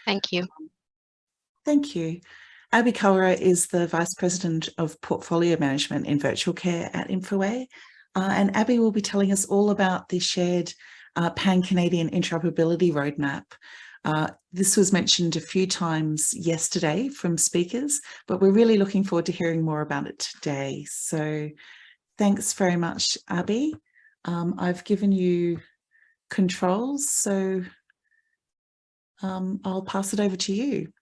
Thank you. Thank you. Abhi Kalra is the Vice President of Portfolio Management in Virtual Care at InfoWay. And Abhi will be telling us all about the shared Pan-Canadian Interoperability Roadmap. This was mentioned a few times yesterday from speakers, but we're really looking forward to hearing more about it today. So thanks very much, Abhi. I've given you controls, so I'll pass it over to you.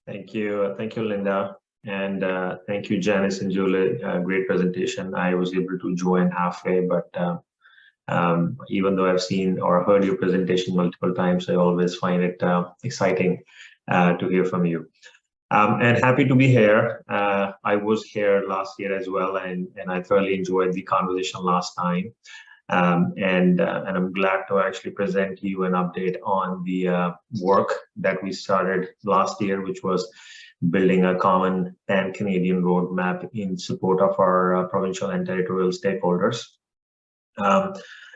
Thank you, Linda, and thank you, Janice and Julie. Great presentation. I was able to join halfway, but even though I've seen or heard your presentation multiple times, I always find it exciting to hear from you. And happy to be here. I was here last year as well, and I thoroughly enjoyed the conversation last time. And I'm glad to actually present you an update on the work that we started last year, which was building a common Pan-Canadian roadmap in support of our provincial and territorial stakeholders.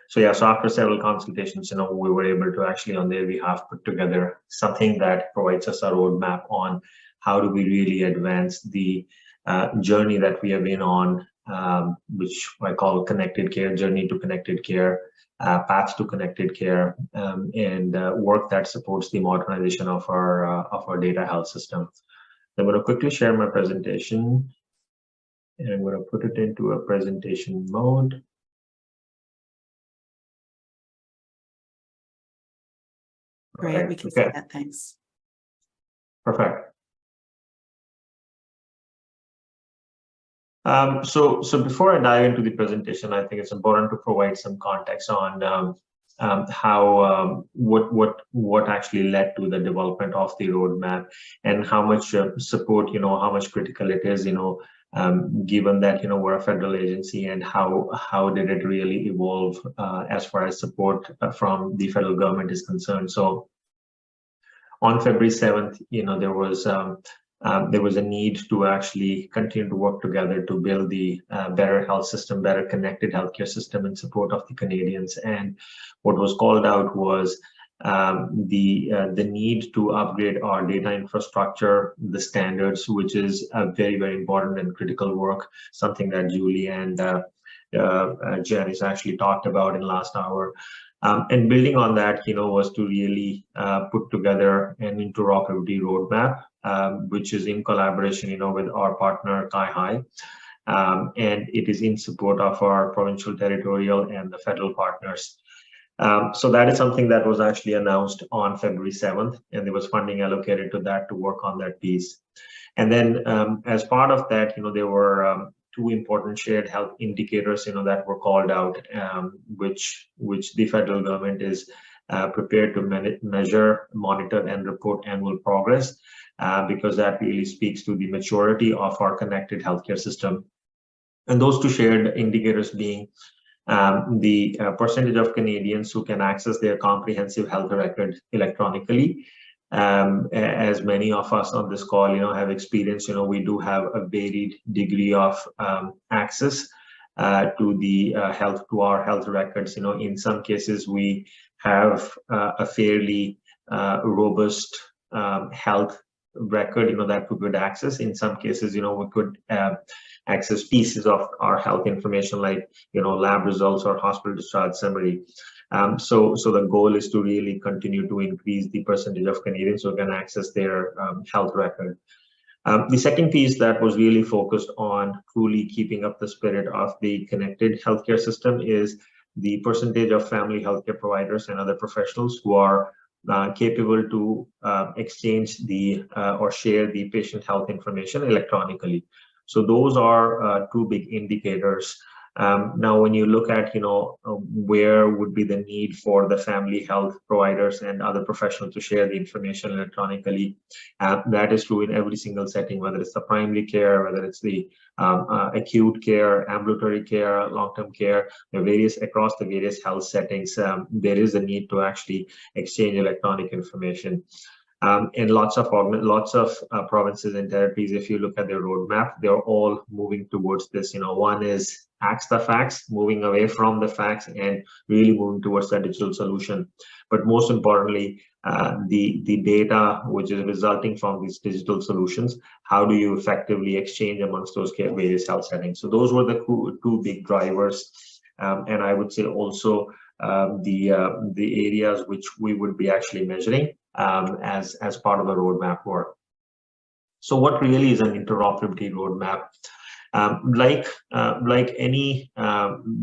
So after several consultations, we were able to actually on their behalf put together something that provides us a roadmap on how do we really advance the journey that we have been on, which I call connected care, journey to connected care, path to connected care, and work that supports the modernization of our data health system. I'm going to quickly share my presentation, and I'm going to put it into a presentation mode. Great, we can see that, thanks. Perfect. So before I dive into the presentation, I think it's important to provide some context on how what actually led to the development of the roadmap and how much support, how much critical it is, given that we're a federal agency, and how did it really evolve as far as support from the federal government is concerned. So on February 7th, there was a need to actually continue to work together to build the better health system, better connected healthcare system in support of the Canadians. And what was called out was the need to upgrade our data infrastructure, the standards, which is a very, very important and critical work, something that Julie and Janice actually talked about in last hour. And building on that, was to really put together an interoperability roadmap, which is in collaboration, with our partner CIHI, and it is in support of our provincial, territorial, and the federal partners. So that is something that was actually announced on February 7th, and there was funding allocated to that to work on that piece. And then as part of that, there were two important shared health indicators, that were called out, which the federal government is prepared to measure, monitor, and report annual progress, because that really speaks to the maturity of our connected healthcare system. And those two shared indicators being the percentage of Canadians who can access their comprehensive health record electronically. As many of us on this call, have experienced, we do have a varied degree of access to our health records. In some cases, we have a fairly robust health record, that we could access. In some cases, we could access pieces of our health information like, lab results or hospital discharge summary. So the goal is to really continue to increase the percentage of Canadians who can access their health record. The second piece that was really focused on truly keeping up the spirit of the connected healthcare system is the percentage of family healthcare providers and other professionals who are capable to exchange or share the patient health information electronically. So those are two big indicators. Now, when you look at, where would be the need for the family health providers and other professionals to share the information electronically, that is true in every single setting, whether it's the primary care, whether it's the acute care, ambulatory care, long-term care, across the various health settings, there is a need to actually exchange electronic information. And lots of provinces and territories, if you look at their roadmap, they're all moving towards this. One is axe the facts, moving away from the facts and really moving towards the digital solution. But most importantly, the data which is resulting from these digital solutions, how do you effectively exchange amongst those various health settings? So those were the two big drivers. And I would say also the areas which we would be actually measuring as part of the roadmap work. So what really is an interoperability roadmap? Like any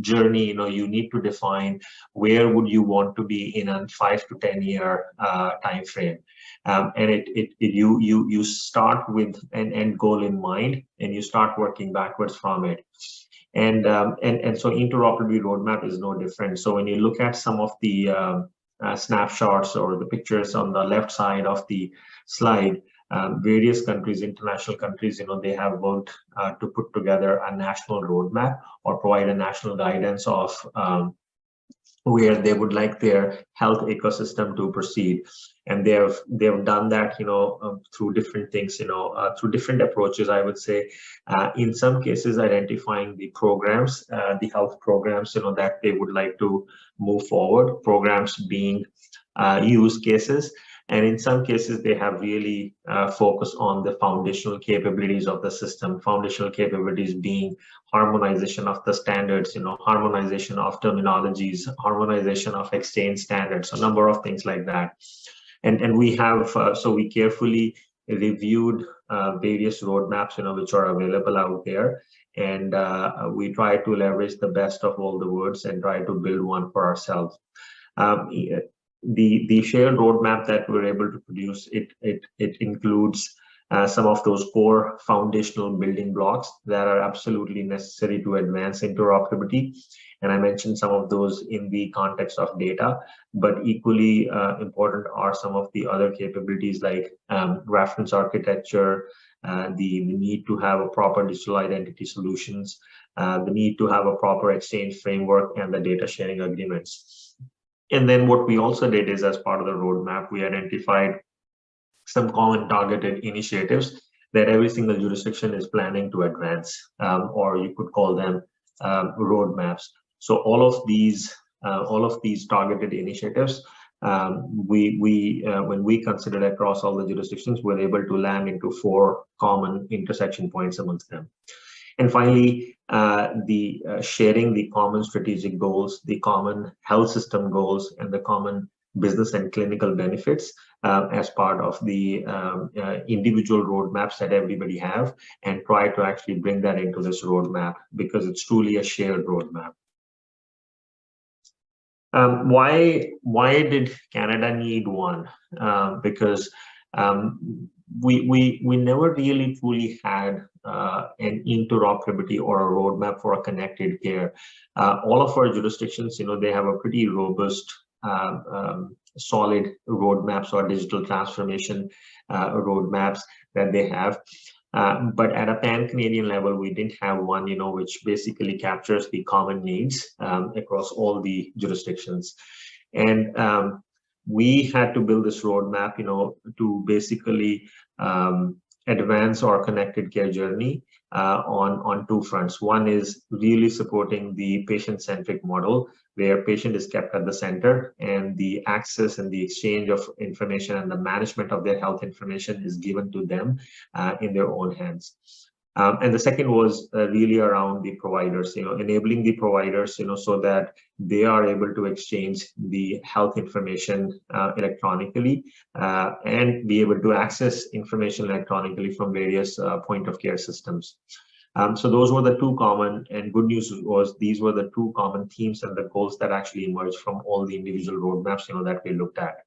journey, you need to define where would you want to be in a 5 to 10 year time frame, and you start with an end goal in mind, and you start working backwards from it. And so interoperability roadmap is no different. So when you look at some of the snapshots or the pictures on the left side of the slide, various countries, international countries, they have worked to put together a national roadmap or provide a national guidance of where they would like their health ecosystem to proceed. And they've done that, through different things, through different approaches, I would say. In some cases, identifying the programs, the health programs, that they would like to move forward, programs being use cases. And in some cases, they have really focused on the foundational capabilities of the system, foundational capabilities being harmonization of the standards, harmonization of terminologies, harmonization of exchange standards, a number of things like that. And we have, so we carefully reviewed various roadmaps, which are available out there. And we try to leverage the best of all the worlds and try to build one for ourselves. The shared roadmap that we're able to produce, it includes some of those core foundational building blocks that are absolutely necessary to advance interoperability. And I mentioned some of those in the context of data, but equally important are some of the other capabilities like reference architecture, the need to have a proper digital identity solutions, the need to have a proper exchange framework, and the data sharing agreements. And then what we also did is, as part of the roadmap, we identified some common targeted initiatives that every single jurisdiction is planning to advance, or you could call them roadmaps. So all of these targeted initiatives, when we considered across all the jurisdictions, we're able to land into 4 common intersection points amongst them. And finally, sharing the common strategic goals, the common health system goals, and the common business and clinical benefits as part of the individual roadmaps that everybody have, and try to actually bring that into this roadmap because it's truly a shared roadmap. Why did Canada need one? Because we never really truly had an interoperability or a roadmap for a connected care. All of our jurisdictions, they have a pretty robust, solid roadmaps or digital transformation roadmaps that they have. But at a pan-Canadian level, we didn't have one, which basically captures the common needs across all the jurisdictions. And we had to build this roadmap, to basically advance our connected care journey on 2 fronts. One is really supporting the patient-centric model, where patient is kept at the center and the access and the exchange of information and the management of their health information is given to them in their own hands. And the second was really around the providers, enabling the providers, so that they are able to exchange the health information electronically and be able to access information electronically from various point of care systems. So those were the 2 common, and good news was these were the 2 common themes and the goals that actually emerged from all the individual roadmaps, that we looked at.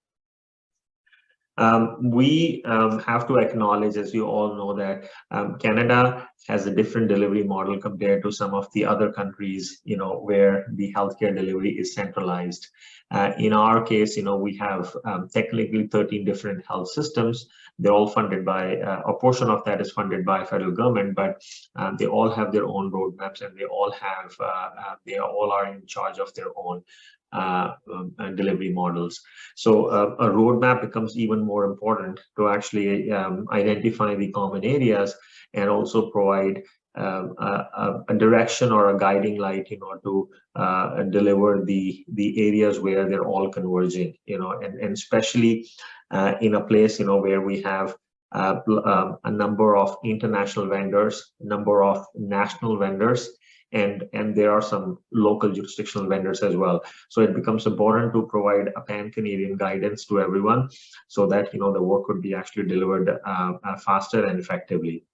We have to acknowledge, as you all know, that Canada has a different delivery model compared to some of the other countries, where the healthcare delivery is centralized. In our case, we have technically 13 different health systems. They're all funded by, a portion of that is funded by federal government, but they all have their own roadmaps, and they all are in charge of their own delivery models. So a roadmap becomes even more important to actually identify the common areas and also provide a direction or a guiding light, to deliver the areas where they're all converging, and especially in a place, where we have a number of international vendors, number of national vendors, and there are some local jurisdictional vendors as well. So it becomes important to provide a pan-Canadian guidance to everyone, so that the work could be actually delivered faster and effectively.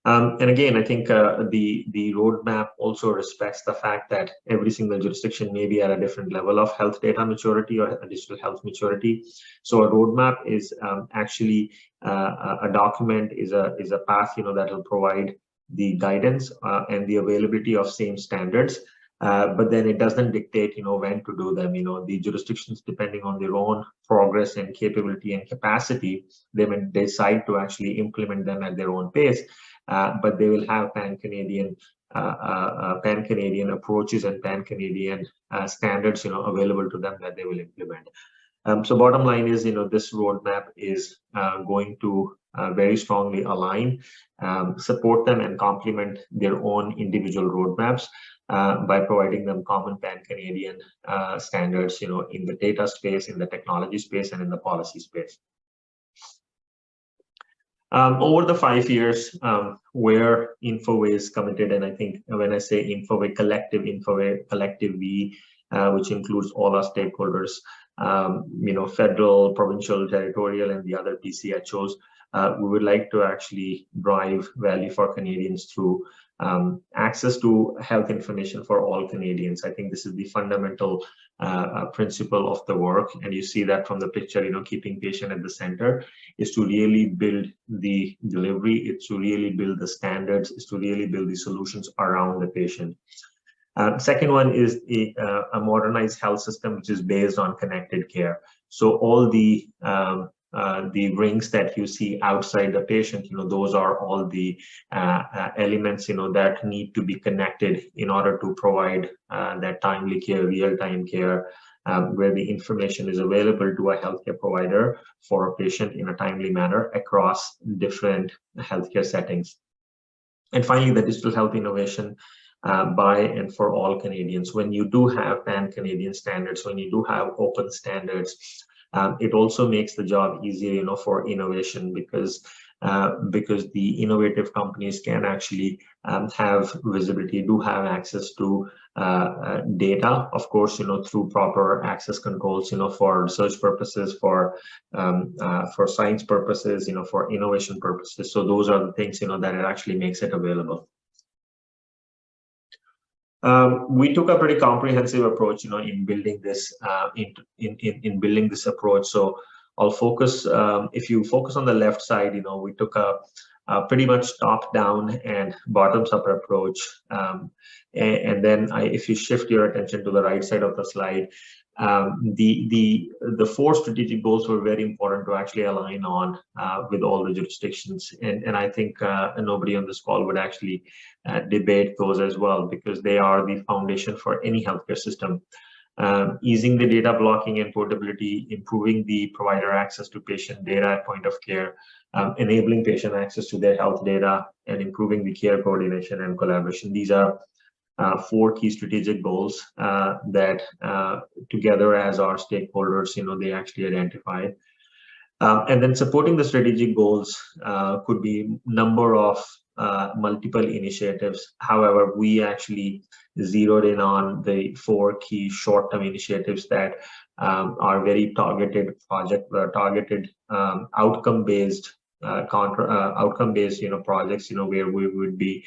And again, I think the roadmap also respects the fact that every single jurisdiction may be at a different level of health data maturity or digital health maturity. So a roadmap is actually a document, is a path, that will provide the guidance and the availability of same standards. But then it doesn't dictate, when to do them. The jurisdictions, depending on their own progress and capability and capacity, they may decide to actually implement them at their own pace. But they will have pan-Canadian approaches and pan-Canadian standards, available to them that they will implement. So bottom line is, this roadmap is going to very strongly align, support them, and complement their own individual roadmaps by providing them common pan-Canadian standards, in the data space, in the technology space, and in the policy space. Over the 5 years, where Infoway is committed, and I think when I say Infoway, collective we, which includes all our stakeholders, federal, provincial, territorial, and the other PCHOs, we would like to actually drive value for Canadians through access to health information for all Canadians. I think this is the fundamental principle of the work, and you see that from the picture. Keeping patient at the center is to really build the delivery, it's to really build the standards, it's to really build the solutions around the patient. Second one is a modernized health system, which is based on connected care. So all the rings that you see outside the patient, those are all the elements, that need to be connected in order to provide that timely care, real-time care, where the information is available to a healthcare provider for a patient in a timely manner across different healthcare settings. And finally, the digital health innovation by and for all Canadians. When you do have pan-Canadian standards, when you do have open standards, it also makes the job easier, for innovation, because the innovative companies can actually have visibility, do have access to data, of course, through proper access controls, for research purposes, for science purposes, for innovation purposes. So those are the things, that it actually makes it available. We took a pretty comprehensive approach, in building this in building this approach. So I'll focus. If you focus on the left side, we took a pretty much top-down and bottoms-up approach, and then if you shift your attention to the right side of the slide, the 4 strategic goals were very important to actually align on with all the jurisdictions, and I think nobody on this call would actually debate those as well, because they are the foundation for any healthcare system. Easing the data blocking and portability, improving the provider access to patient data at point of care, enabling patient access to their health data, and improving the care coordination and collaboration. These are 4 key strategic goals that together as our stakeholders, they actually identified. And then supporting the strategic goals could be number of multiple initiatives. However, we actually zeroed in on the 4 key short-term initiatives that are very targeted outcome-based projects, where we would be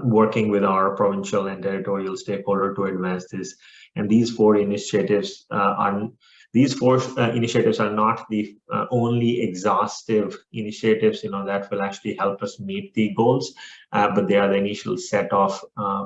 working with our provincial and territorial stakeholder to advance this. And these 4 initiatives are not the only exhaustive initiatives, that will actually help us meet the goals, but they are the initial set of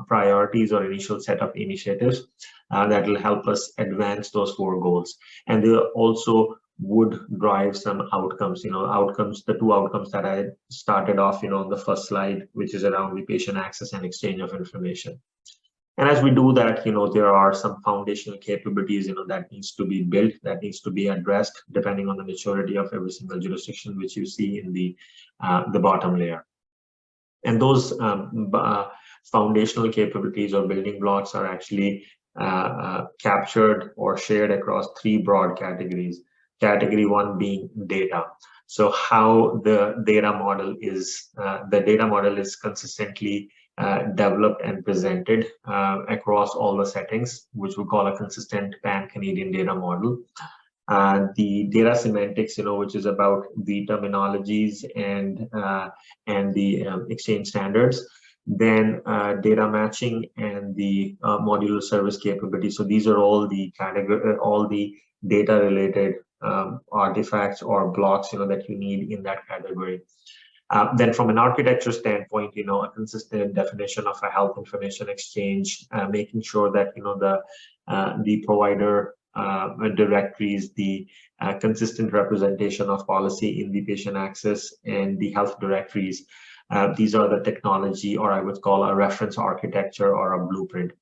priorities or initial set of initiatives that will help us advance those 4 goals. And they also would drive some outcomes, the 2 outcomes that I started off, on the first slide, which is around the patient access and exchange of information. And as we do that, there are some foundational capabilities, that needs to be built, that needs to be addressed, depending on the maturity of every single jurisdiction, which you see in the bottom layer. And those foundational capabilities or building blocks are actually captured or shared across three broad categories. Category one being data. So how the data model is consistently developed and presented across all the settings, which we call a consistent pan-Canadian data model. The data semantics, which is about the terminologies and the exchange standards. Then data matching and the modular service capability. So these are all the data related artifacts or blocks, that you need in that category. Then from an architecture standpoint, a consistent definition of a health information exchange, making sure that, the provider directories, the consistent representation of policy in the patient access and the health directories. These are the technology, or I would call a reference architecture or a blueprint.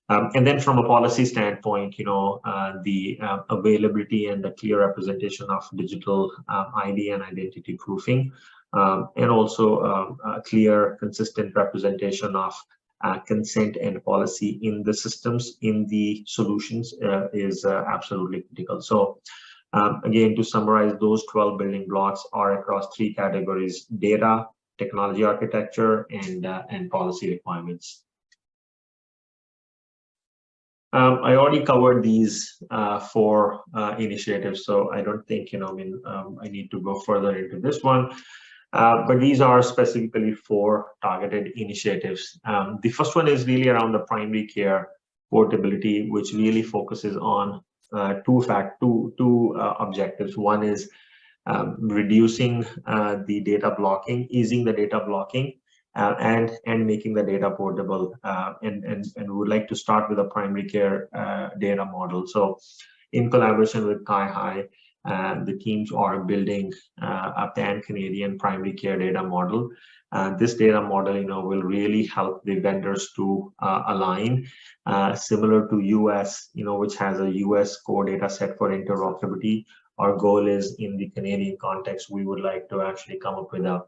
And then from a policy standpoint, the availability and the clear representation of digital ID and identity proofing, and also a clear, consistent representation of consent and policy in the systems, in the solutions is absolutely critical. So again, to summarize, those 12 building blocks are across three categories: data, technology architecture, and policy requirements. I already covered these four initiatives, so I don't think I need to go further into this one. But these are specifically four targeted initiatives. The first one is really around the primary care portability, which really focuses on two objectives. One is reducing the data blocking, easing the data blocking, and making the data portable. And we would like to start with a primary care data model. So in collaboration with CaiHi, the teams are building a pan-Canadian primary care data model. This data model, will really help the vendors to align, similar to US, which has a US core data set for interoperability. Our goal is, in the Canadian context, we would like to actually come up with a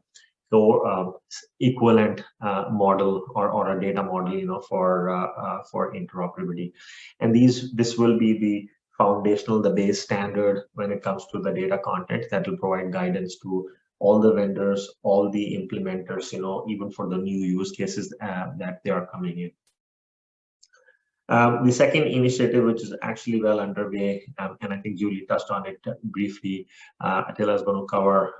equivalent model or a data model, for interoperability. And this will be the foundational, the base standard when it comes to the data content that will provide guidance to all the vendors, all the implementers, even for the new use cases that they are coming in. The second initiative, which is actually well underway, and I think Julie touched on it briefly, Attila is going to cover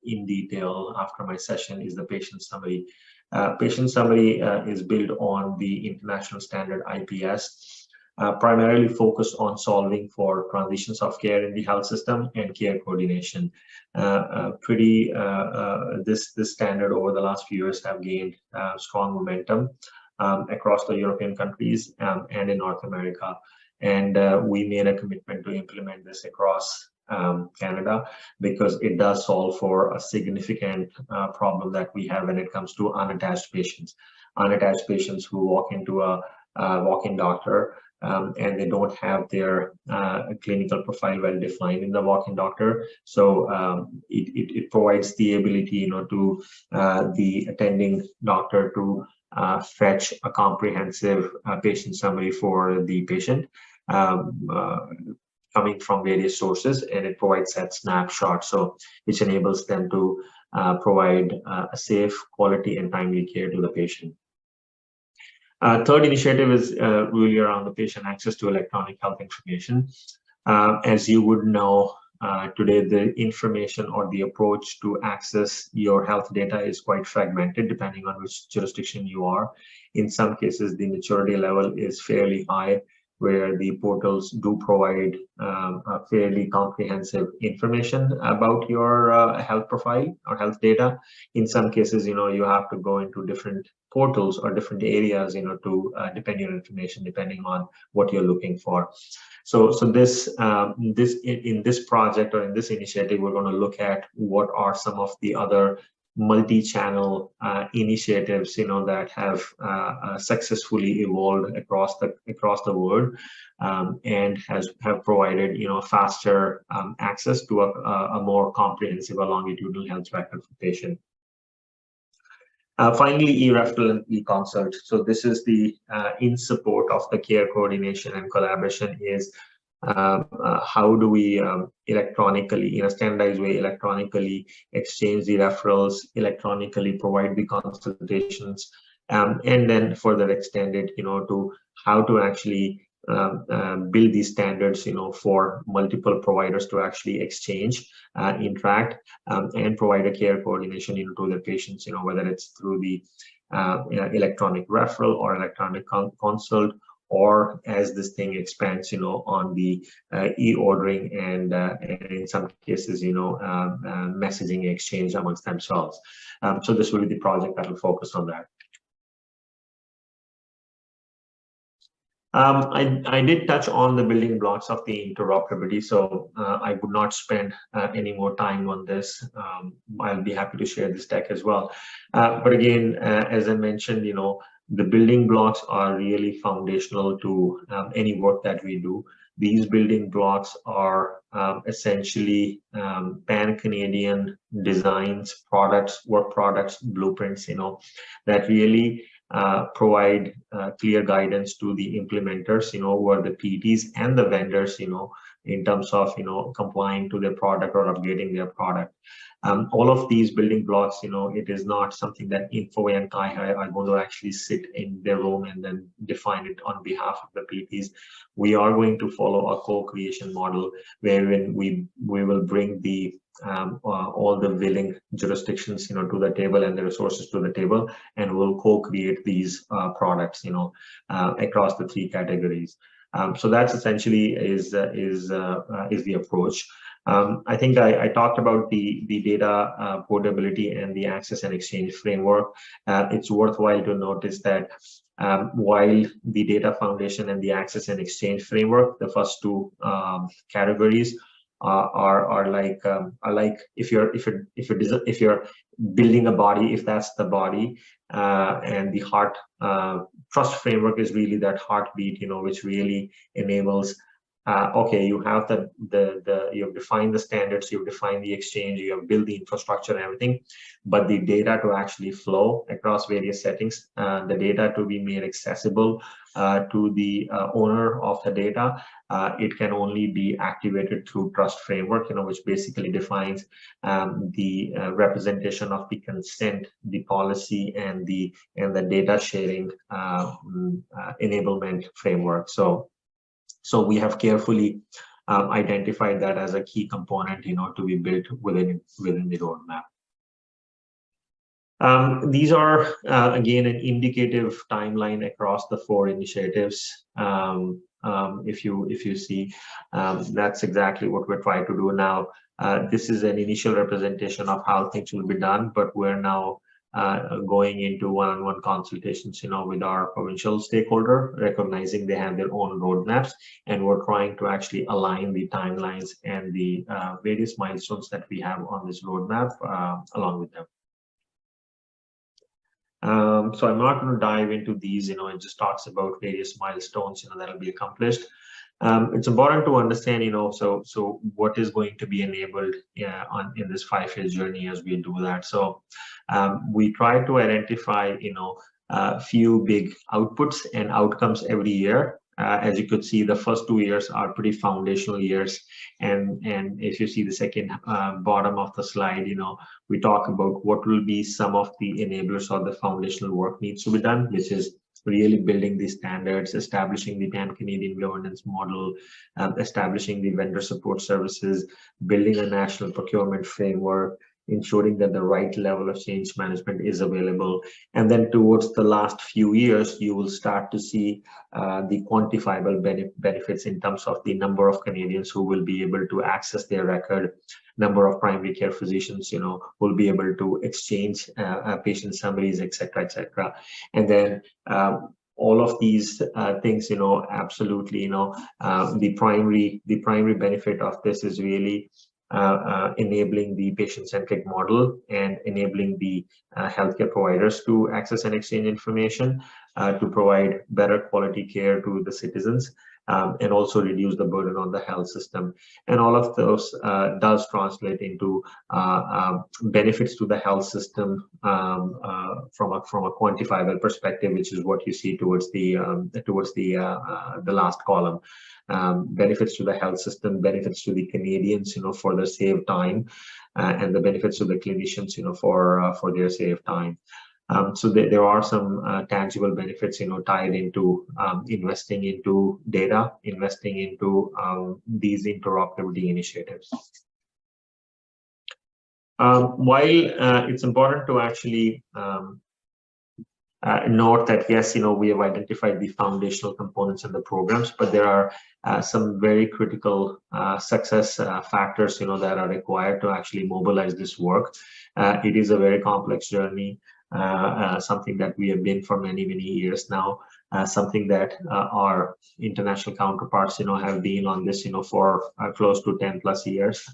in detail after my session, is the patient summary. Patient summary is built on the international standard IPS, primarily focused on solving for transitions of care in the health system and care coordination. This standard over the last few years have gained strong momentum across the European countries and in North America. And we made a commitment to implement this across Canada, because it does solve for a significant problem that we have when it comes to unattached patients. Unattached patients who walk into a walk-in doctor and they don't have their clinical profile well defined in the walk-in doctor. So it provides the ability, to the attending doctor to fetch a comprehensive patient summary for the patient coming from various sources, and it provides that snapshot, so which enables them to provide a safe, quality, and timely care to the patient. Third initiative is really around the patient access to electronic health information. As you would know, today the information or the approach to access your health data is quite fragmented depending on which jurisdiction you are. In some cases, the maturity level is fairly high, where the portals do provide fairly comprehensive information about your health profile or health data. In some cases, you have to go into different portals or different areas, to depend your information depending on what you're looking for. So in this project or in this initiative, we're going to look at what are some of the other multi-channel initiatives, that have successfully evolved across the world, and have provided, faster access to a more comprehensive or longitudinal health record for patient. Finally, e-referral and e-consult. So this is the in support of the care coordination and collaboration is how do we electronically, in a standardized way, electronically exchange the referrals, electronically provide the consultations, and then further extend it, to how to actually build these standards, for multiple providers to actually exchange, interact, and provide a care coordination to the patients, whether it's through the electronic referral or electronic consult, or as this thing expands, on the e-ordering and in some cases, messaging exchange amongst themselves. So this will be the project that will focus on that. I did touch on the building blocks of the interoperability, so I would not spend any more time on this. I'll be happy to share this deck as well. But again, as I mentioned, the building blocks are really foundational to any work that we do. These building blocks are essentially pan-Canadian designs, work products, blueprints, that really provide clear guidance to the implementers, who are the PTs and the vendors, in terms of, complying to their product or upgrading their product. All of these building blocks, it is not something that Infoway and Kai are going to actually sit in their room and then define it on behalf of the PTs. We are going to follow a co-creation model wherein we will bring the all the willing jurisdictions, to the table and the resources to the table, and we'll co-create these products, across the three categories. So that's essentially is the approach. I think I talked about the data portability and the access and exchange framework. It's worthwhile to notice that while the data foundation and the access and exchange framework, the first two categories, are like if you're building a body, if that's the body, and the heart trust framework is really that heartbeat, which really enables. Okay, you have you have defined the standards, you've defined the exchange, you have built the infrastructure and everything, but the data to actually flow across various settings, the data to be made accessible to the owner of the data, it can only be activated through trust framework, which basically defines the representation of the consent, the policy, and the data sharing enablement framework. So we have carefully identified that as a key component, to be built within the roadmap. These are again an indicative timeline across the 4 initiatives. If you see, that's exactly what we're trying to do now. This is an initial representation of how things will be done, but we're now going into one-on-one consultations, with our provincial stakeholder, recognizing they have their own roadmaps, and we're trying to actually align the timelines and the various milestones that we have on this roadmap along with them. So I'm not going to dive into these, it just talks about various milestones, that will be accomplished. It's important to understand, so what is going to be enabled in this 5-year journey as we do that. So we try to identify, a few big outputs and outcomes every year. As you could see, the first 2 years are pretty foundational years, and if you see the second bottom of the slide, we talk about what will be some of the enablers or the foundational work needs to be done, which is really building the standards, establishing the pan-Canadian governance model, establishing the vendor support services, building a national procurement framework, ensuring that the right level of change management is available. And then towards the last few years, you will start to see the quantifiable benefits in terms of the number of Canadians who will be able to access their record, number of primary care physicians, will be able to exchange patient summaries, etc. And then all of these things, absolutely, the primary benefit of this is really enabling the patient-centric model and enabling the healthcare providers to access and exchange information to provide better quality care to the citizens. And also reduce the burden on the health system. And all of those does translate into benefits to the health system from a quantifiable perspective, which is what you see towards the last column. Benefits to the health system, benefits to the Canadians, for their saved time, and the benefits to the clinicians, for their saved time. So there are some tangible benefits, tied into investing into data, investing into these interoperability initiatives. While it's important to actually note that, yes, we have identified the foundational components in the programs, but there are some very critical success factors, that are required to actually mobilize this work. It is a very complex journey. Something that we have been for many years now, something that our international counterparts have been on this for close to 10+ years.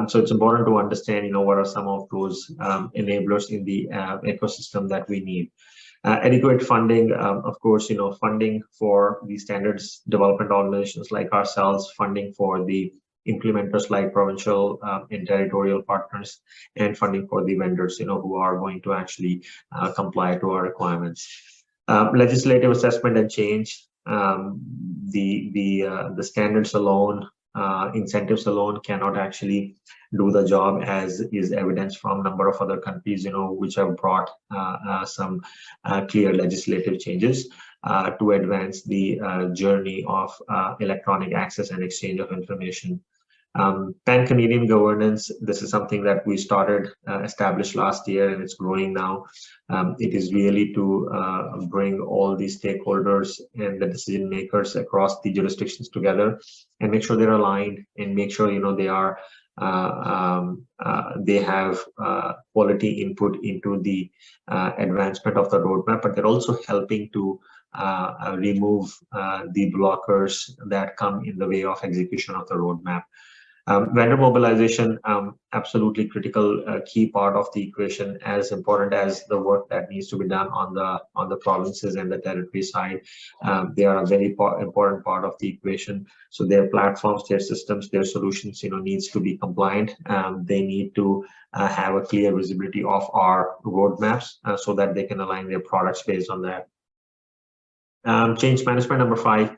So it's important to understand what are some of those enablers in the ecosystem that we need. Adequate funding, of course, funding for the standards development organizations like ourselves, funding for the implementers like provincial and territorial partners, and funding for the vendors, who are going to actually comply to our requirements. Legislative assessment and change. The standards alone, incentives alone cannot actually do the job, as is evidenced from a number of other countries, which have brought some clear legislative changes to advance the journey of electronic access and exchange of information. Pan-Canadian governance, this is something that we started, established last year, and it's growing now. It is really to bring all the stakeholders and the decision makers across the jurisdictions together and make sure they're aligned, and make sure, they have quality input into the advancement of the roadmap, but they're also helping to remove the blockers that come in the way of execution of the roadmap. Vendor mobilization, absolutely critical, key part of the equation, as important as the work that needs to be done on the provinces and the territory side. They are a very important part of the equation. So their platforms, their systems, their solutions, needs to be compliant. They need to have a clear visibility of our roadmaps so that they can align their products based on that. Change management, number 5.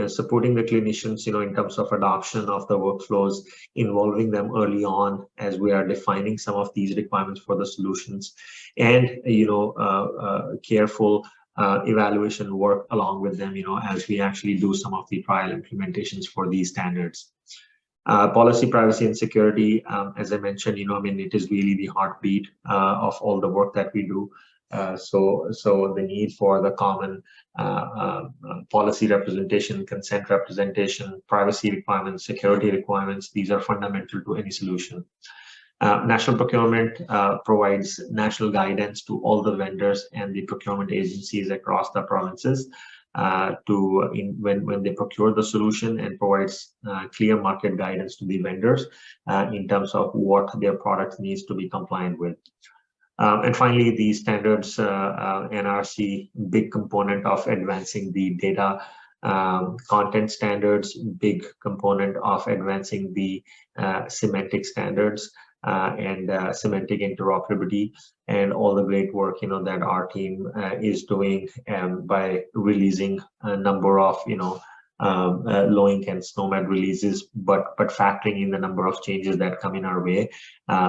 Supporting the clinicians, in terms of adoption of the workflows, involving them early on as we are defining some of these requirements for the solutions, and careful evaluation work along with them, as we actually do some of the trial implementations for these standards. Policy, privacy, and security, as I mentioned, it is really the heartbeat of all the work that we do. So the need for the common policy representation, consent representation, privacy requirements, security requirements, these are fundamental to any solution. National procurement provides national guidance to all the vendors and the procurement agencies across the provinces when they procure the solution, and provides clear market guidance to the vendors in terms of what their product needs to be compliant with. And finally, the standards, NRC, big component of advancing the data content standards, big component of advancing the semantic standards and semantic interoperability, and all the great work that our team is doing by releasing a number of low-ink and SNOMED releases, but factoring in the number of changes that come in our way.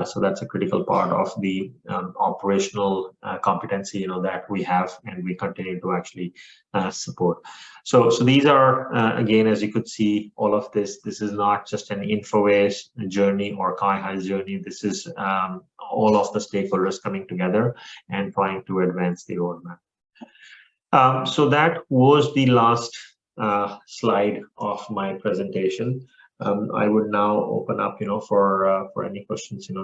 So that's a critical part of the operational competency that we have, and we continue to actually support. So these are again, as you could see, all of this is not just an InfoWay's journey or CIHI's journey. This is all of the stakeholders coming together and trying to advance the roadmap. So that was the last slide of my presentation. I would now open up, for any questions, that you